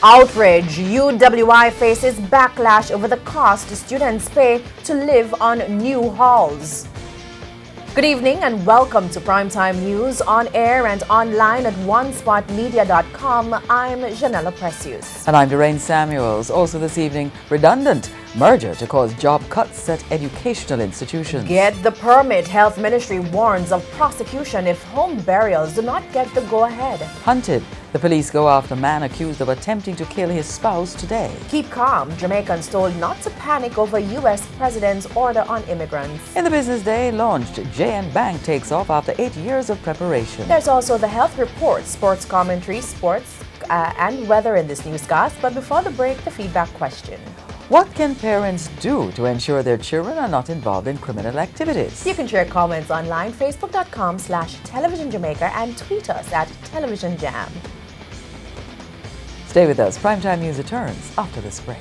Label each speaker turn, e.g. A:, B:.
A: Outrage. UWI faces backlash over the cost students pay to live on new halls. Good evening and welcome to Primetime News on air and online at onespotmedia.com. I'm Janella Precious.
B: And I'm Doreen Samuels. Also this evening, redundant merger to cause job cuts at educational institutions.
A: Get the permit. Health Ministry warns of prosecution if home burials do not get the go-ahead.
B: Hunted. The police go after a man accused of attempting to kill his spouse today.
A: Keep calm. Jamaicans told not to panic over U.S. President's order on immigrants.
B: In the business day launched, JN Bank takes off after 8 years of preparation.
A: There's also the health report, sports commentary, sports and weather in this newscast. But before the break, the feedback question.
B: What can parents do to ensure their children are not involved in criminal activities?
A: You can share comments online, facebook.com/Television Jamaica and tweet us at Television Jam.
B: Stay with us. Primetime News returns after this break.